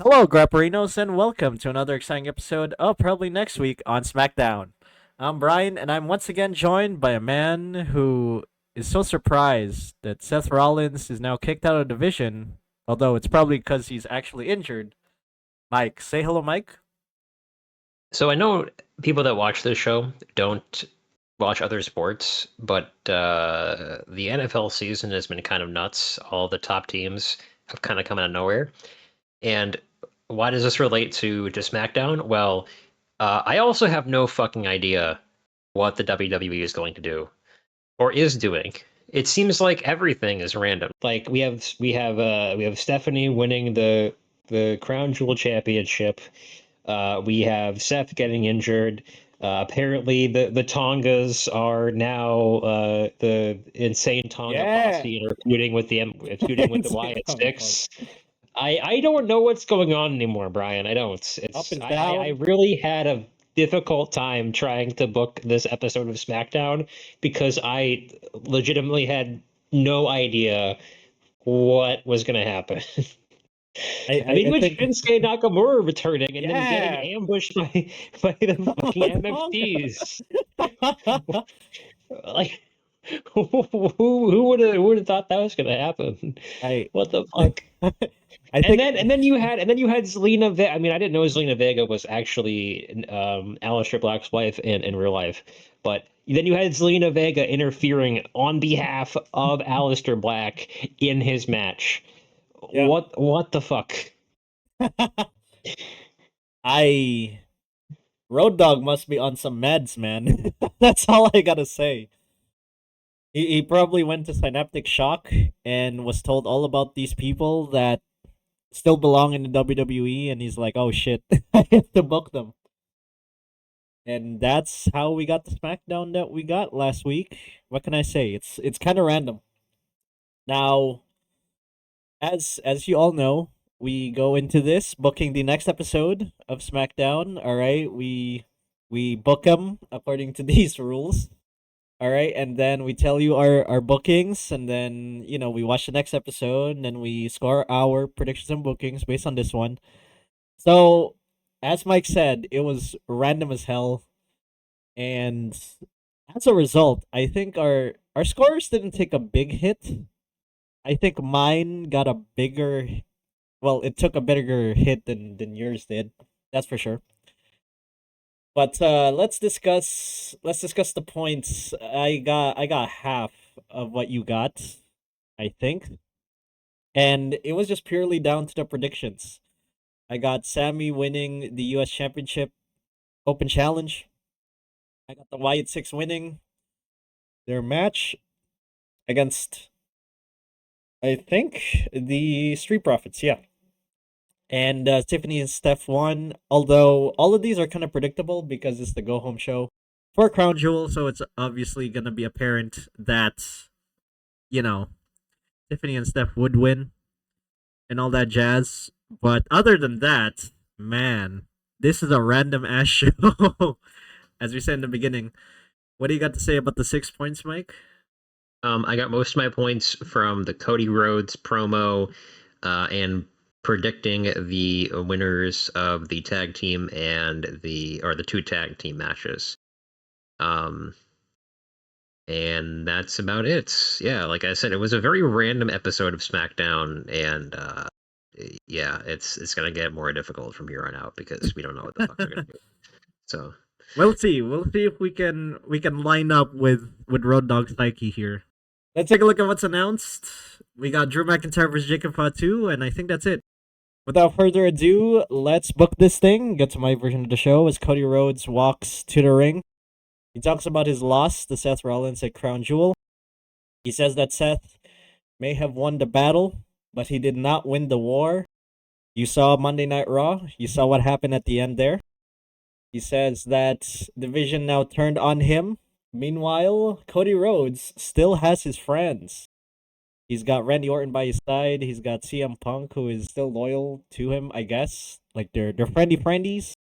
Hello, Grapperinos, and welcome to another exciting episode of Probably Next Week on Smackdown. I'm Bryon, and I'm once again joined by a man who is so surprised that Seth Rollins is now kicked out of the division, although it's probably because he's actually injured. Mike, say hello, Mike. So I know people that watch this show don't watch other sports, but the NFL season has been kind of nuts. All the top teams have kind of come out of nowhere. And why does this relate to SmackDown? Well, I also have no fucking idea what the WWE is going to do or is doing. It seems like everything is random. Like we have Stephanie winning the Crown Jewel Championship. We have Seth getting injured. Apparently, the Tongas are now the insane Tonga Yeah, posse and are feuding with the insane Wyatt Tonga Punk. Sicks. I don't know what's going on anymore, Brian. I don't. Up It's is I down. really had a difficult time trying to book this episode of SmackDown because I legitimately had no idea what was going to happen. I, I I, mean, I with think, Shinsuke Nakamura returning and then getting yeah. ambushed by the fucking Tonga. MFTs. Like, who would have thought that was gonna happen? I, What the fuck? I And think, then you had Zelina Vega. I mean, I didn't know Zelina Vega was actually Aleister Black's wife in real life, but then you had Zelina Vega interfering on behalf of Aleister Black in his match. yeah. What the fuck? I Road Dogg must be on some meds, man. That's all I gotta say. He probably went to synaptic shock and was told all about these people that still belong in the WWE, and he's like, "Oh shit, I have to book them." And that's how we got the SmackDown that we got last week. What can I say? It's kind of random. Now, as you all know, we go into this booking the next episode of SmackDown. All right, we book them according to these rules. All right, and then we tell you our bookings, and then we watch the next episode, and then we score our predictions and bookings based on this one. So, as Mike said, it was random as hell, and as a result, I think our scores didn't take a big hit. I think mine got a bigger, well, it took a bigger hit than yours did. That's for sure. But let's discuss the points. I got half of what you got, I think. And it was just purely down to the predictions. I got Sammy winning the US Championship Open Challenge. I got the Wyatt Six winning their match against, I think, the Street Profits, yeah. And Tiffany and Steph won. Although all of these are kind of predictable because it's the go home show for Crown Jewel, so it's obviously gonna be apparent that you know Tiffany and Steph would win and all that jazz. But other than that, man, this is a random ass show. As we said in the beginning, what do you got to say about the 6 points, Mike? I got most of my points from the Cody Rhodes promo and predicting the winners of the tag team and the two tag team matches. Um, and that's about it. Yeah, like I said, it was a very random episode of SmackDown, and yeah, it's gonna get more difficult from here on out because we don't know what the fuck they're gonna do. So We'll see. We'll see if we can line up with Road Dogg Psyche here. Let's take a look at what's announced. We got Drew McIntyre versus Jacob Fatu, and I think that's it. Without further ado, let's book this thing. Get to my version of the show as Cody Rhodes walks to the ring. He talks about his loss to Seth Rollins at Crown Jewel. He says that Seth may have won the battle, but he did not win the war. You saw Monday Night Raw. You saw what happened at the end there. He says that the vision now turned on him. Meanwhile, Cody Rhodes still has his friends. He's got Randy Orton by his side. He's got CM Punk, who is still loyal to him, I guess. Like they're friendly friendies.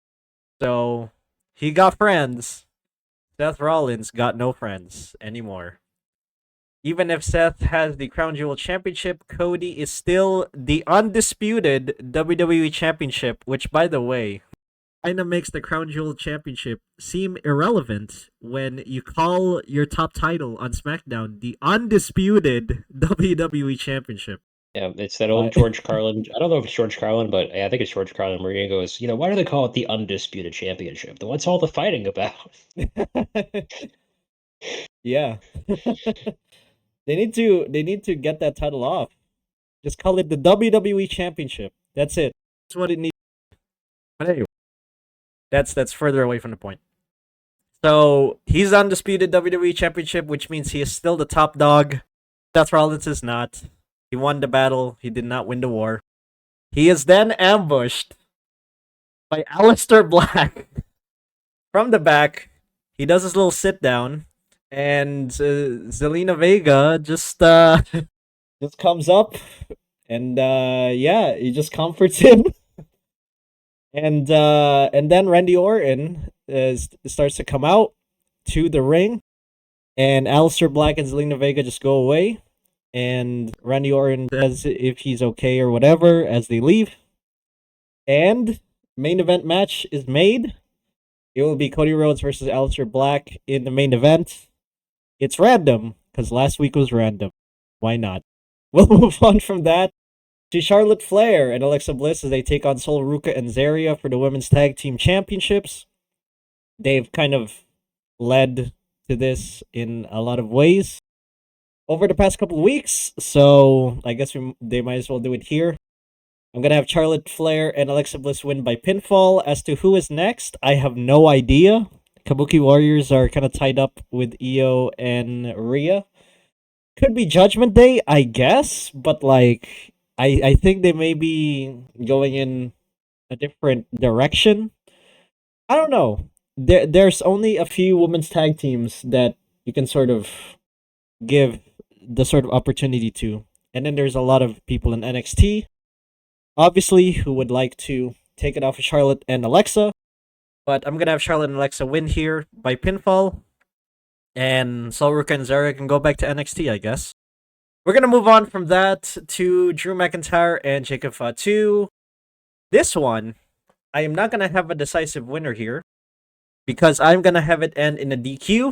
So he got friends. Seth Rollins got no friends anymore. Even if Seth has the Crown Jewel Championship, Cody is still the undisputed WWE Championship, which, by the way, kind of makes the Crown Jewel Championship seem irrelevant when you call your top title on SmackDown the undisputed WWE Championship. Yeah, it's that old George Carlin. I don't know if it's George Carlin, but I think it's George Carlin where he goes, why do they call it the undisputed championship? Then what's all the fighting about? Yeah. They need to get that title off. Just call it the WWE Championship. That's it. That's what it needs. But anyway, that's further away from the point. So he's undisputed WWE Championship, which means he is still the top dog. Seth Rollins is not. He won the battle. He did not win the war. He is then ambushed by Aleister Black from the back. He does his little sit down, and Zelina Vega just just comes up, and yeah, he just comforts him, and then Randy Orton starts to come out to the ring, and Aleister Black and Zelina Vega just go away, and Randy Orton says if he's okay or whatever as they leave, and main event match is made. It will be Cody Rhodes versus Aleister Black in the main event. It's random, because last week was random. Why not? We'll move on from that to Charlotte Flair and Alexa Bliss as they take on Sol Ruca and Zaria for the Women's Tag Team Championships. They've kind of led to this in a lot of ways over the past couple of weeks, so I guess they might as well do it here. I'm going to have Charlotte Flair and Alexa Bliss win by pinfall. As to who is next, I have no idea. Kabuki Warriors are kind of tied up with Io and Rhea. Could be Judgment Day, I guess, but I think they may be going in a different direction. I don't know. There's only a few women's tag teams that you can sort of give the sort of opportunity to. And then there's a lot of people in NXT, obviously, who would like to take it off of Charlotte and Alexa. But I'm going to have Charlotte and Alexa win here by pinfall. And Sol Ruca and Zaria can go back to NXT, I guess. We're going to move on from that to Drew McIntyre and Jacob Fatu. This one, I am not going to have a decisive winner here, because I'm going to have it end in a DQ.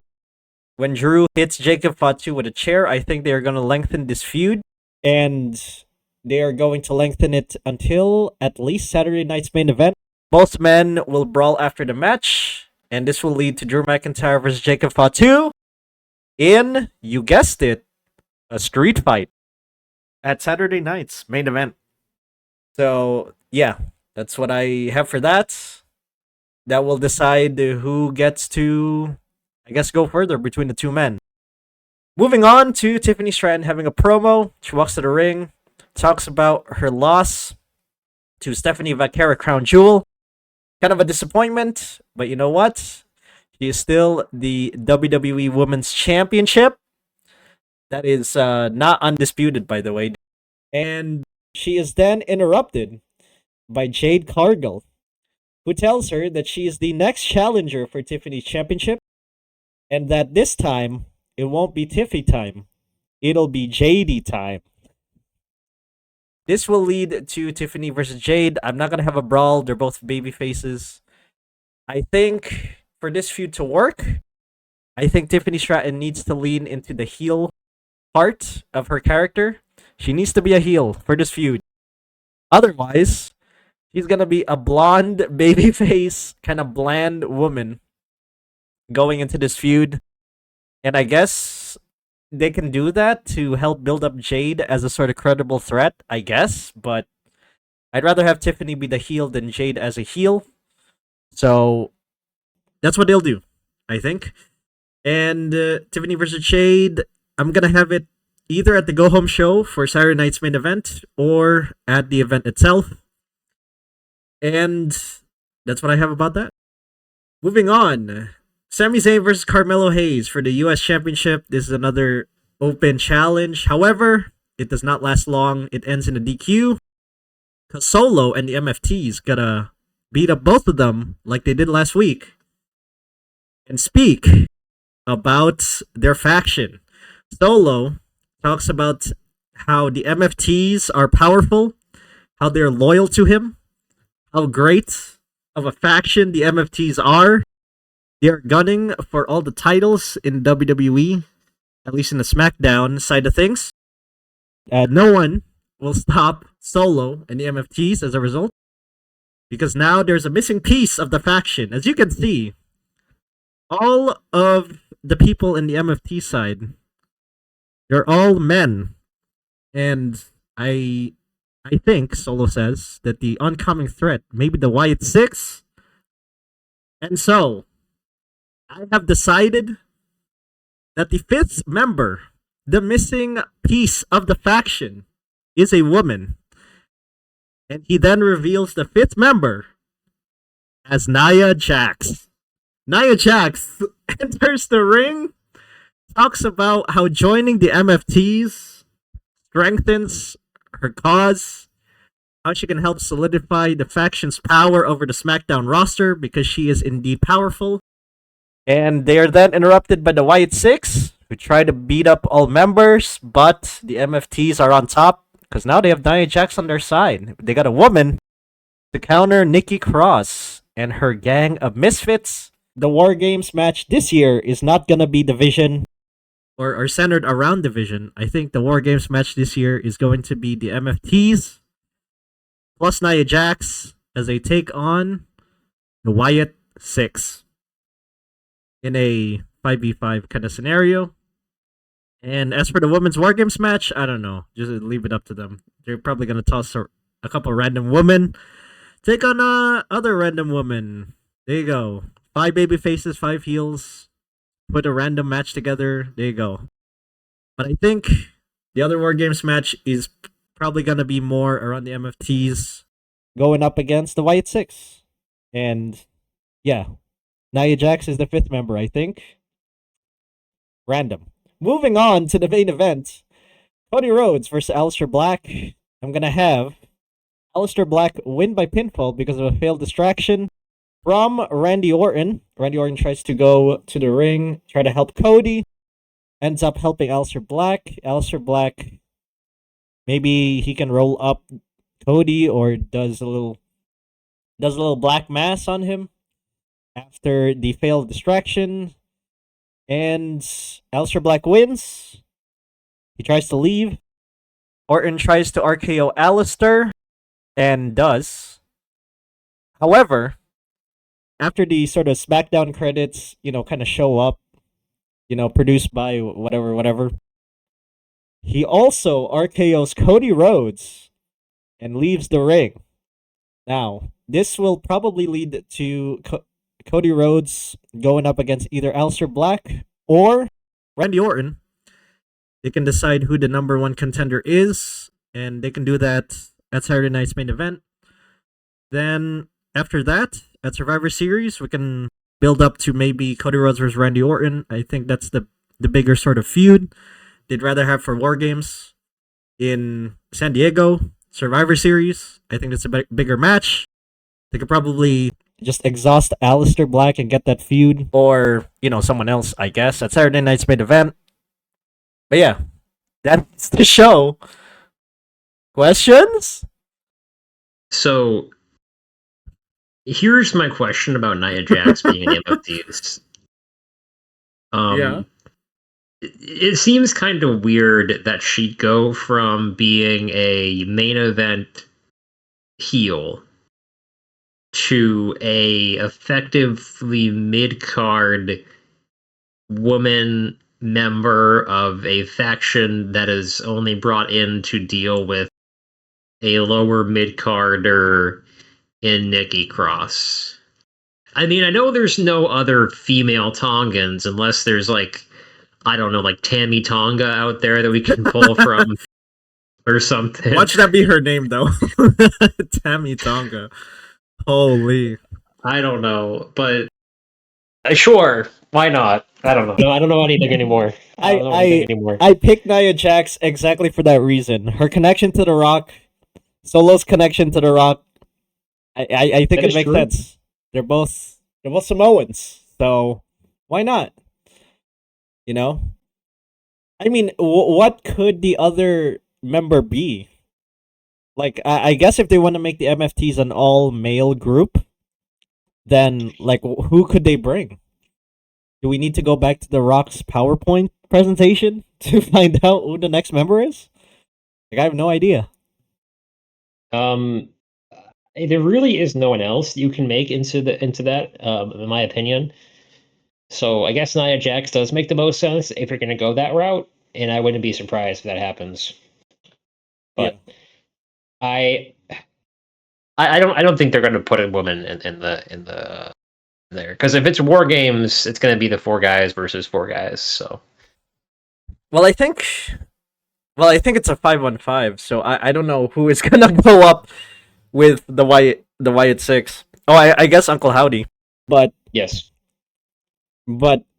When Drew hits Jacob Fatu with a chair, I think they are going to lengthen this feud. And they are going to lengthen it until at least Saturday night's main event. Both men will brawl after the match, and this will lead to Drew McIntyre versus Jacob Fatu in, you guessed it, a street fight at Saturday night's main event. So, yeah, that's what I have for that. That will decide who gets to, I guess, go further between the two men. Moving on to Tiffany Stratton having a promo. She walks to the ring, talks about her loss to Stephanie Vaquera Crown Jewel. Kind of a disappointment, but you know what? She is still the WWE Women's Championship. That is not undisputed, by the way. And she is then interrupted by Jade Cargill, who tells her that she is the next challenger for Tiffany's championship, and that this time, it won't be Tiffy time. It'll be Jade time. This will lead to Tiffany versus Jade. I'm not going to have a brawl. They're both baby faces. I think for this feud to work, I think Tiffany Stratton needs to lean into the heel part of her character. She needs to be a heel for this feud. Otherwise, she's going to be a blonde, baby face, kind of bland woman going into this feud. And I guess they can do that to help build up Jade as a sort of credible threat, I guess, but I'd rather have Tiffany be the heel than Jade as a heel. So that's what they'll do, I think. And Tiffany versus Jade, I'm going to have it either at the Go Home show for Saturday night's main event or at the event itself. And that's what I have about that. Moving on. Sami Zayn versus Carmelo Hayes for the U.S. Championship. This is another open challenge. However, it does not last long. It ends in a DQ. Because Solo and the MFTs gotta beat up both of them like they did last week. And speak about their faction. Solo talks about how the MFTs are powerful, how they're loyal to him, how great of a faction the MFTs are. They're gunning for all the titles in WWE, at least in the Smackdown side of things. No one will stop Solo and the MFTs as a result, because now there's a missing piece of the faction. As you can see, all of the people in the MFT side, they're all men. And I think Solo says that the oncoming threat may be the Wyatt Sicks. And so, I have decided that the fifth member, the missing piece of the faction, is a woman. And he then reveals the fifth member as Nia Jax. Nia Jax enters the ring, talks about how joining the MFTs strengthens her cause, how she can help solidify the faction's power over the SmackDown roster because she is indeed powerful. And they are then interrupted by the Wyatt Sicks, who try to beat up all members, but the MFTs are on top because now they have Nia Jax on their side. They got a woman to counter Nikki Cross and her gang of misfits. The Wargames match this year is not gonna be division or centered around division. I think the Wargames match this year is going to be the MFTs plus Nia Jax as they take on the Wyatt Sicks in a 5v5 kind of scenario. And as for the women's Wargames match, I don't know. Just leave it up to them. They're probably going to toss a couple random women. Take on other random woman. There you go. 5 baby faces, 5 heels. Put a random match together. There you go. But I think the other Wargames match is probably going to be more around the MFTs going up against the Wyatt Sicks. And yeah, Nia Jax is the fifth member, I think. Random. Moving on to the main event. Cody Rhodes versus Aleister Black. I'm going to have Aleister Black win by pinfall because of a failed distraction from Randy Orton. Randy Orton tries to go to the ring, try to help Cody. Ends up helping Aleister Black. Aleister Black, maybe he can roll up Cody or does a little black mass on him after the failed distraction. And Aleister Black wins. He tries to leave. Orton tries to RKO Aleister and does. However, after the sort of SmackDown credits, kind of show up, produced by whatever, he also RKOs Cody Rhodes and leaves the ring. Now, this will probably lead to Cody Rhodes going up against either Aleister Black or Randy Orton. They can decide who the number one contender is, and they can do that at Saturday night's main event. Then, after that, at Survivor Series, we can build up to maybe Cody Rhodes versus Randy Orton. I think that's the bigger sort of feud they'd rather have for Wargames in San Diego. Survivor Series, I think that's a bigger match. They could probably just exhaust Aleister Black and get that feud, or someone else, I guess, at Saturday night's main event. But yeah, that's the show. Questions? So here's my question about Nia Jax being an MFTs. Yeah. It seems kind of weird that she'd go from being a main event heel to a effectively mid-card woman member of a faction that is only brought in to deal with a lower mid-carder in Nikki Cross. I mean, I know there's no other female Tongans unless there's I don't know, Tammy Tonga out there that we can pull from or something. Watch that be her name, though. Tammy Tonga. Holy. I don't know, but sure, why not? I don't know. I don't know anything anymore. I picked Nia Jax exactly for that reason. Her connection to The Rock, Solo's connection to The Rock. I think it makes sense. They're both Samoans, so why not? I mean, what could the other member be? Like, I guess if they want to make the MFTs an all male group, then like, who could they bring? Do we need to go back to the Rock's PowerPoint presentation to find out who the next member is? Like, I have no idea. Um, there really is no one else you can make into that, in my opinion. So I guess Nia Jax does make the most sense if you're going to go that route, and I wouldn't be surprised if that happens. Yeah. But I don't think they're going to put a woman in the there, because if it's War Games, it's going to be the four guys versus four guys. So Well, I think. Well, I think it's a 5-on-5, so I don't know who is gonna go up with the Wyatt Sicks. Oh, I guess Uncle Howdy. But yes,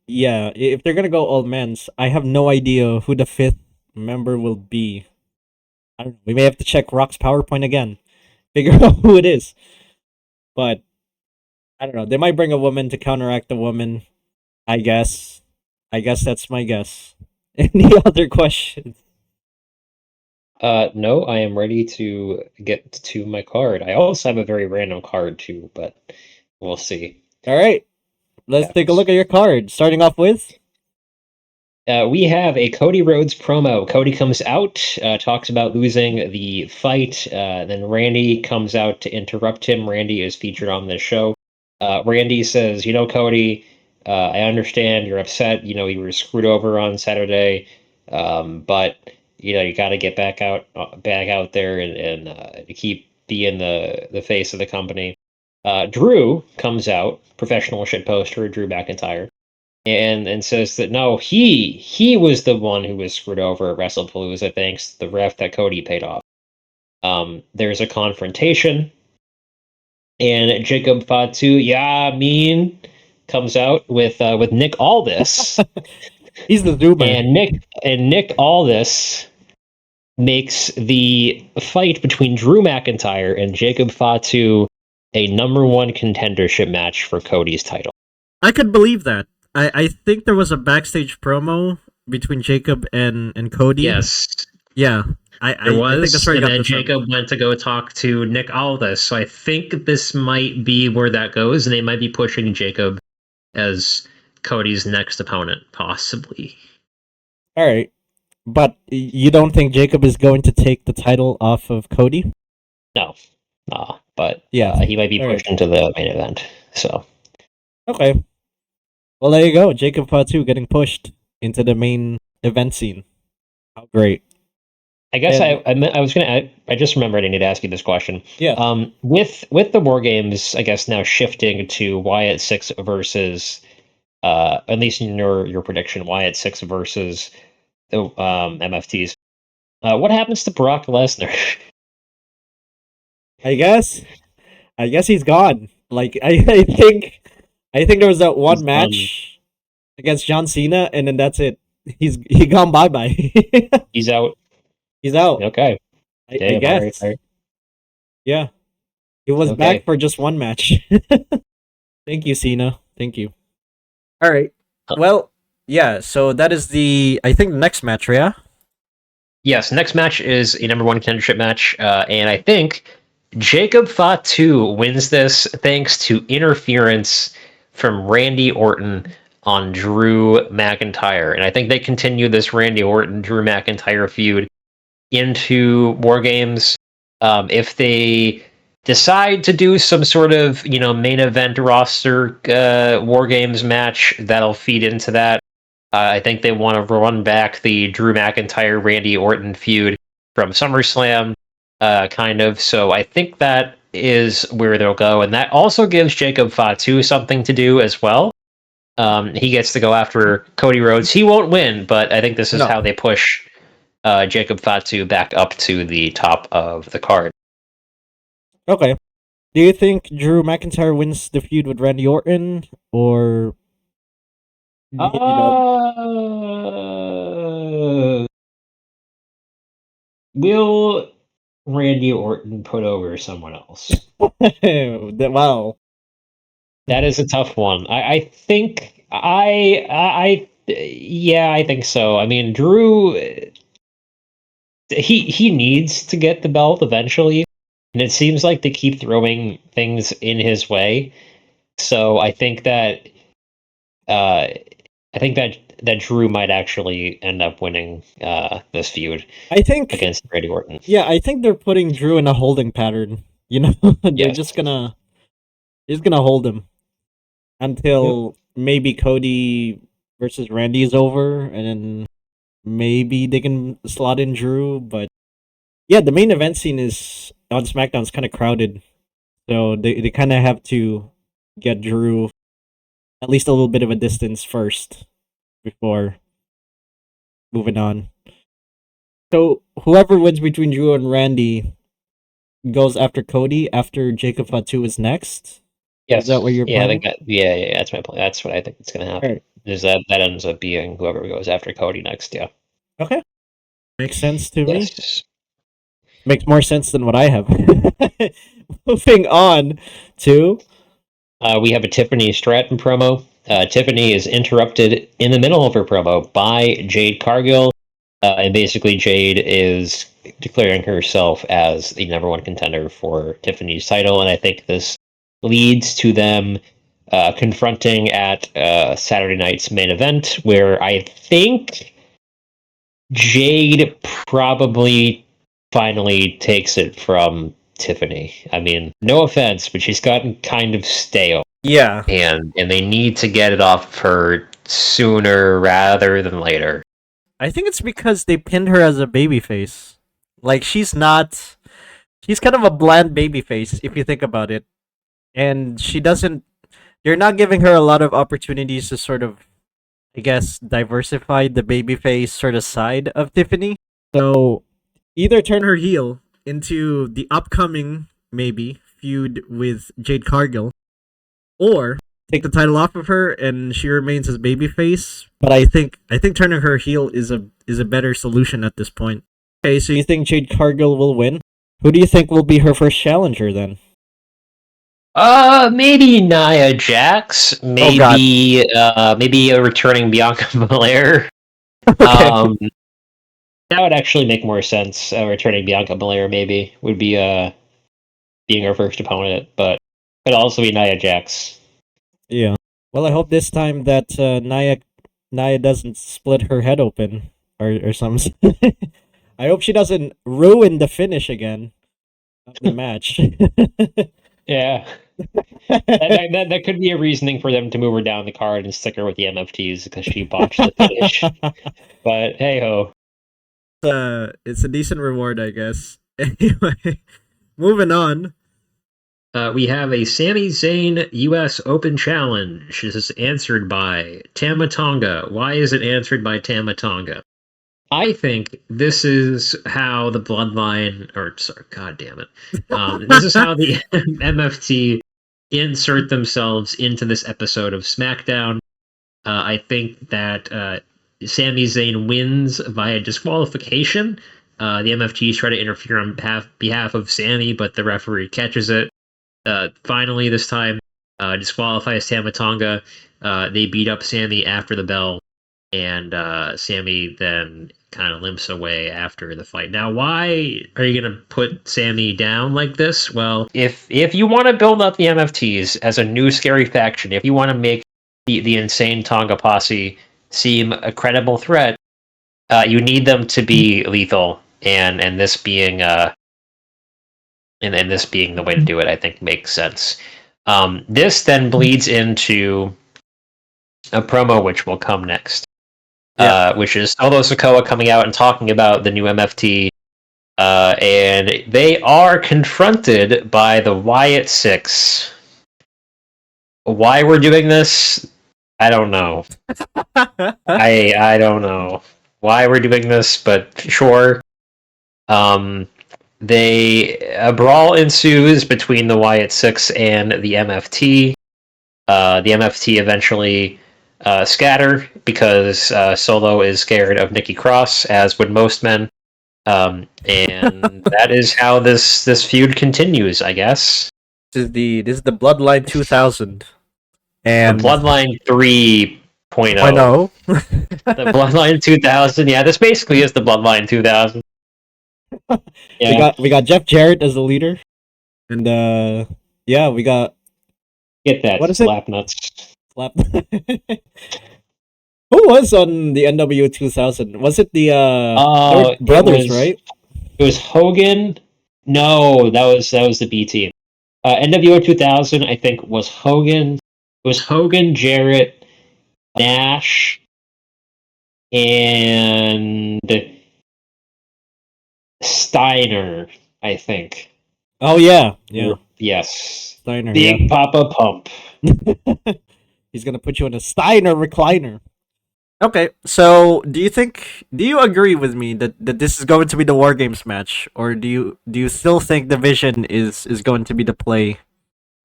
yeah, if they're gonna go all men's, I have no idea who the fifth member will be. I don't know. We may have to check Rock's PowerPoint again, figure out who it is. But I don't know. They might bring a woman to counteract the woman. I guess. I guess that's my guess. Any other questions? no, I am ready to get to my card. I also have a very random card too, but we'll see. All right, let's take a look at your card. Starting off with. We have a Cody Rhodes promo. Cody comes out, talks about losing the fight. Then Randy comes out to interrupt him. Randy is featured on this show. Randy says, Cody, I understand you're upset. You were screwed over on Saturday, but you got to get back out there and keep being the face of the company. Drew comes out, professional shit poster, Drew McIntyre, and says that no, he was the one who was screwed over at WrestlePalooza thanks to the ref that Cody paid off. There's a confrontation, and Jacob Fatu, comes out with Nick Aldis. He's the Zoomer. And Nick Aldis makes the fight between Drew McIntyre and Jacob Fatu a number one contendership match for Cody's title. I could believe that. I think there was a backstage promo between Jacob and Cody. Yes. Yeah. There was, I think that's where and then Jacob went to go talk to Nick Aldis. So I think this might be where that goes, and they might be pushing Jacob as Cody's next opponent, possibly. All right. But you don't think Jacob is going to take the title off of Cody? No. But yeah, he might be pushed into the main event. So. Okay. Well, there you go. Jacob Fatu getting pushed into the main event scene. How great. I guess I just remembered I need to ask you this question. Yeah. With the War Games, I guess now shifting to Wyatt Sicks versus, at least in your prediction, Wyatt Sicks versus the MFTs. What happens to Brock Lesnar? I guess he's gone. Like I think there was that one match against John Cena, and then that's it. He gone bye. He's out. He's out. Okay. I guess. All right. Yeah. He was back for just one match. Thank you, Cena. Thank you. All right. Well, yeah. So that is the next match, yeah. Yes, next match is a number one contendership match, and I think Jacob Fatu wins this thanks to interference from Randy Orton on Drew McIntyre. And I think they continue this Randy Orton-Drew McIntyre feud into War Games. If they decide to do some sort of, main event roster War Games match, that'll feed into that. I think they want to run back the Drew McIntyre-Randy Orton feud from SummerSlam. Kind of. So I think that is where they'll go. And that also gives Jacob Fatu something to do as well. He gets to go after Cody Rhodes. He won't win, but I think this is how they push Jacob Fatu back up to the top of the card. Okay. Do you think Drew McIntyre wins the feud with Randy Orton, or... Will Randy Orton put over someone else? Wow. That is a tough one. I think I Yeah, I think so. I mean, Drew, he needs to get the belt eventually, and it seems like they keep throwing things in his way. So uh, I think that Drew might actually end up winning this feud I think, against Randy Orton. yeah, I think they're putting Drew in a holding pattern. You know, they're Yes. just gonna hold him Yep. until maybe Cody versus Randy is over, and then maybe they can slot in Drew. But yeah, the main event scene is on SmackDown is kind of crowded, so they kind of have to get Drew at least a little bit of a distance first before moving on. So whoever wins between Drew and Randy goes after Cody after Jacob Fatu is next. Is that what Yes. you're Yeah, I planning? think yeah, that's my plan. That's what I think is going to All happen. right. Is that ends up being whoever goes after Cody next? Yeah. Okay. Makes sense to me. Yes. Makes more sense than what I have. Moving on to We have a Tiffany Stratton promo. Tiffany is interrupted in the middle of her promo by Jade Cargill, and basically Jade is declaring herself as the number one contender for Tiffany's title, and I think this leads to them confronting at Saturday night's main event, where I think Jade probably finally takes it from Tiffany. I mean, no offense, but she's gotten kind of stale, yeah. and they need to get it off of her sooner rather than later. I think it's because they pinned her as a babyface. Like she's not. She's kind of a bland babyface if you think about it, and she doesn't. You're not giving her a lot of opportunities to sort of, I guess, diversify the babyface sort of side of Tiffany. So either turn her heel into the upcoming maybe feud with Jade Cargill, or take the title off of her and she remains as babyface. But I think turning her heel is a better solution at this point. Okay, so you think Jade Cargill will win? Who do you think will be her first challenger then? Maybe Nia Jax, Oh God. maybe a returning Bianca Belair. Okay. Um, that would actually make more sense. Returning Bianca Belair maybe would be being our first opponent, but could also be Nia Jax. Yeah. Well, I hope this time that Nia doesn't split her head open or something. I hope she doesn't ruin the finish again of the match. Yeah. That could be a reasoning for them to move her down the card and stick her with the MFTs because she botched the finish. But hey ho. It's a decent reward, I guess. Anyway, moving on. We have a Sami Zayn U.S. Open Challenge. This is answered by Tama Tonga. Why is it answered by Tama Tonga? I think this is how the Bloodline, or sorry, God damn it, this is how the MFT insert themselves into this episode of SmackDown. I think that Sami Zayn wins via disqualification. The MFTs try to interfere on behalf of Sami, but the referee catches it. Finally, this time, disqualifies Tama Tonga. They beat up Sami after the bell, and Sami then kind of limps away after the fight. Now, why are you going to put Sami down like this? Well, if you want to build up the MFTs as a new scary faction, if you want to make the insane Tonga posse seem a credible threat, you need them to be lethal, and this being and this being the way to do it, I think makes sense. This then bleeds into a promo which will come next. Yeah. Which is Solo Sikoa coming out and talking about the new MFT. And they are confronted by the Wyatt Sicks. Why we're doing this, I don't know. I don't know why we're doing this, but sure. A brawl ensues between the Wyatt Sicks and the MFT. The MFT eventually scatter because Solo is scared of Nikki Cross, as would most men. And that is how this feud continues, I guess. This is the Bloodline 2000, The and Bloodline 3 .0. The Bloodline 2000. Yeah, this basically is the Bloodline 2000. Yeah. We got Jeff Jarrett as the leader, and yeah, we got Get that what is slap nuts. Slap. Who was on the NW 2000? Was it the brothers, right? It was Hogan. No, that was the B team. NWO 2000, I think, was Hogan. It was Hogan, Jarrett, Nash, and Steiner, I think. Oh yeah. Yes. Steiner. Big Papa Pump. He's gonna put you in a Steiner recliner. Okay, so do you agree with me that this is going to be the Wargames match, or do you still think the Vision is going to be the play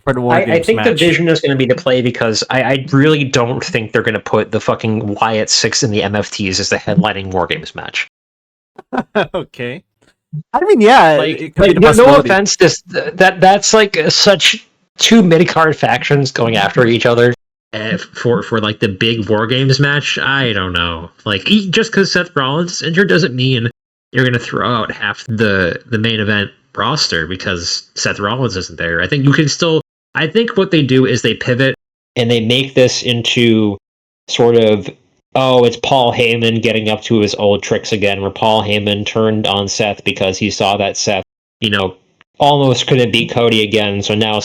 for the Wargames match? I think the Vision is going to be the play because I really don't think they're going to put the fucking Wyatt Sicks and the MFTs as the headlining Wargames match. Okay. I mean, yeah. No offense, that's like such two mid-card factions going after each other. For like the big War Games match, I don't know. Like, just because Seth Rollins is injured doesn't mean you're going to throw out half the main event roster because Seth Rollins isn't there. I think you can still. I think what they do is they pivot and they make this into sort of, oh, it's Paul Heyman getting up to his old tricks again, where Paul Heyman turned on Seth because he saw that Seth, almost couldn't beat Cody again. So now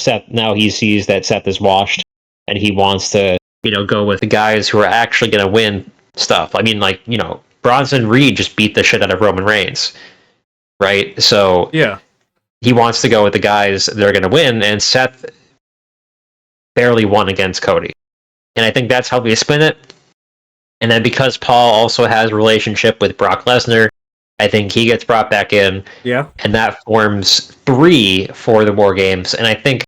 he sees that Seth is washed. And he wants to, go with the guys who are actually going to win stuff. I mean, Bronson Reed just beat the shit out of Roman Reigns, right? So yeah, he wants to go with the guys that are going to win, and Seth barely won against Cody. And I think that's how we spin it. And then because Paul also has a relationship with Brock Lesnar, I think he gets brought back in. Yeah. And that forms 3 for the War Games. And I think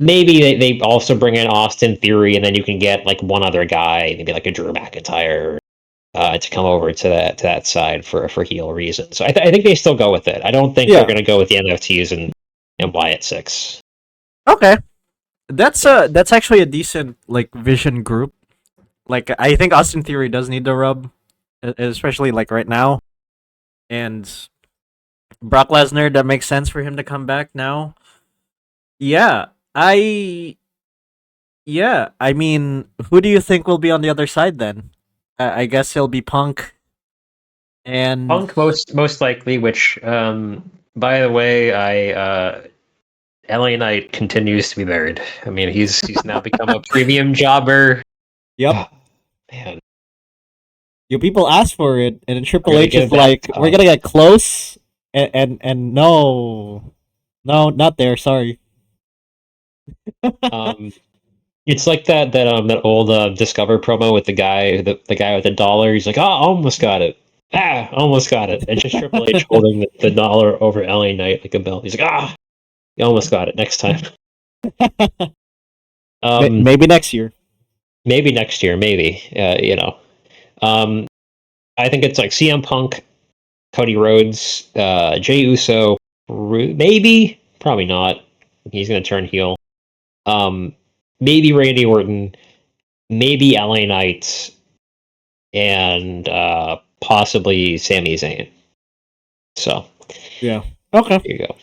maybe they also bring in Austin Theory, and then you can get one other guy, maybe like a Drew McIntyre, to come over to that side for heel reasons. So I think they still go with it. I don't think they're going to go with the MFTs and Wyatt Sicks. Okay, that's actually a decent Vision group. I think Austin Theory does need the rub, especially right now, and Brock Lesnar. That makes sense for him to come back now. Yeah. I mean, who do you think will be on the other side then? I guess he'll be Punk. And Punk most likely, which by the way, LA Knight continues to be married. I mean, he's now become a premium jobber. Yep. Man. You people asked for it, and then Triple H is like, we're gonna get close, and no, not there. Sorry. It's like that old Discover promo with the guy with the dollar. He's like, oh, almost got it. Almost got it. And just Triple H holding the dollar over LA Knight like a belt. He's like, you almost got it. Next time. Maybe next year. Maybe next year. Maybe. I think it's like CM Punk, Cody Rhodes, Jey Uso, maybe, probably not. He's going to turn heel. Maybe Randy Orton, maybe LA Knight, and possibly Sami Zayn. So, yeah. Okay. Here you go.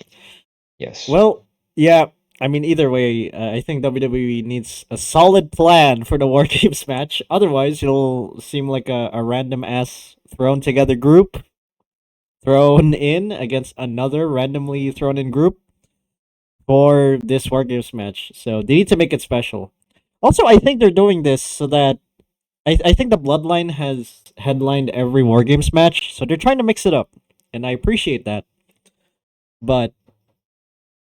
Yes. Well, yeah. I mean, either way, I think WWE needs a solid plan for the War Games match. Otherwise, it'll seem like a random ass thrown together group thrown in against another randomly thrown in group for this War Games match. So they need to make it special. Also, I think they're doing this so that I think the Bloodline has headlined every War Games match, so they're trying to mix it up, and I appreciate that. But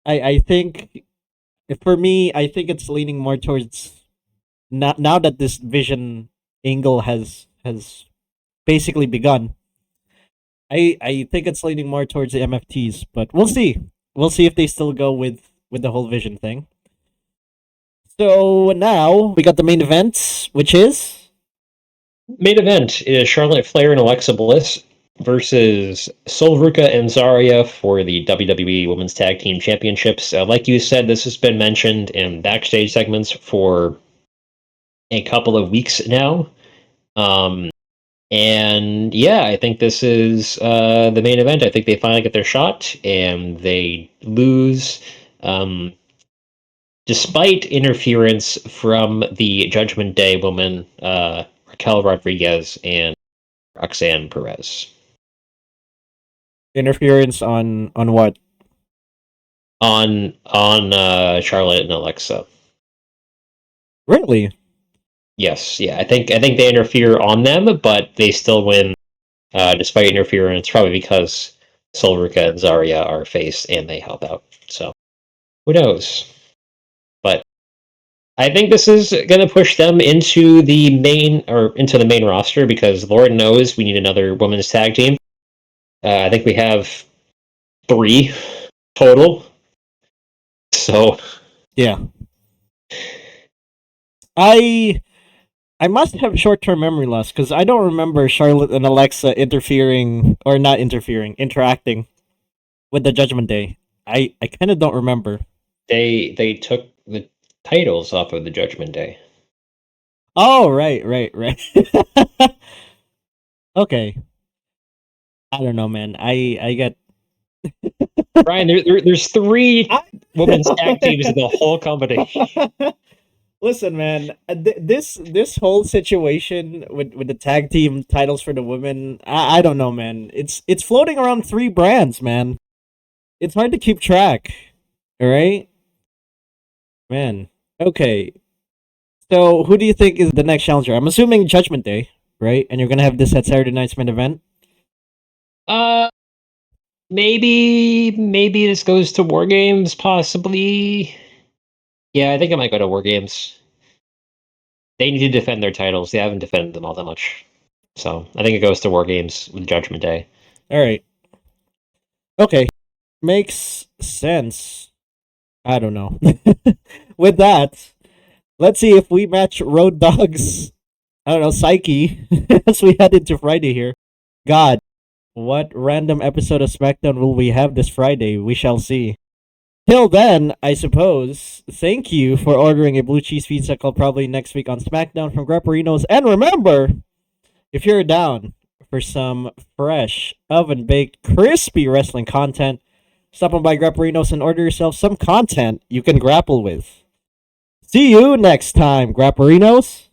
I think, for me, I think it's leaning more towards now that this Vision angle has basically begun. I think it's leaning more towards the MFTs, but we'll see. We'll see if they still go with the whole Vision thing. So now we got the main event, which is Charlotte Flair and Alexa Bliss versus Sol Ruca and Zarya for the WWE Women's Tag Team Championships. Like you said, this has been mentioned in backstage segments for a couple of weeks now. And yeah, I think this is the main event. I think they finally get their shot, and they lose, despite interference from the Judgment Day woman, Raquel Rodriguez and Roxanne Perez. Interference on what? On Charlotte and Alexa. Really? Yes, yeah. I think they interfere on them, but they still win despite interference, probably because Solrica and Zarya are face and they help out. So who knows? But I think this is going to push them into the main roster because Lord knows we need another women's tag team. I think we have 3 total. So yeah, I must have short-term memory loss because I don't remember Charlotte and Alexa interfering or not interfering, interacting with the Judgment Day. I kind of don't remember. They took the titles off of the Judgment Day. Oh, right. Okay. I don't know, man. I get Bryon, there's 3 women's tag teams in the whole company. Listen, man. This whole situation with the tag team titles for the women, I don't know, man. It's floating around 3 brands, man. It's hard to keep track. All right, man. Okay. So who do you think is the next challenger? I'm assuming Judgment Day, right? And you're gonna have this at Saturday night's main event. Maybe this goes to Wargames, possibly. Yeah, I think I might go to Wargames. They need to defend their titles. They haven't defended them all that much. So I think it goes to Wargames with Judgment Day. All right. Okay. Makes sense. I don't know. With that, let's see if we match Road Dogg's, I don't know, psyche as we head into Friday here. God, what random episode of Smackdown will we have this Friday? We shall see. Till then, I suppose, thank you for ordering a blue cheese pizza called probably next week on Smackdown from Grapperinos. And remember, if you're down for some fresh, oven-baked, crispy wrestling content, stop on by Grapperinos and order yourself some content you can grapple with. See you next time, Grapperinos.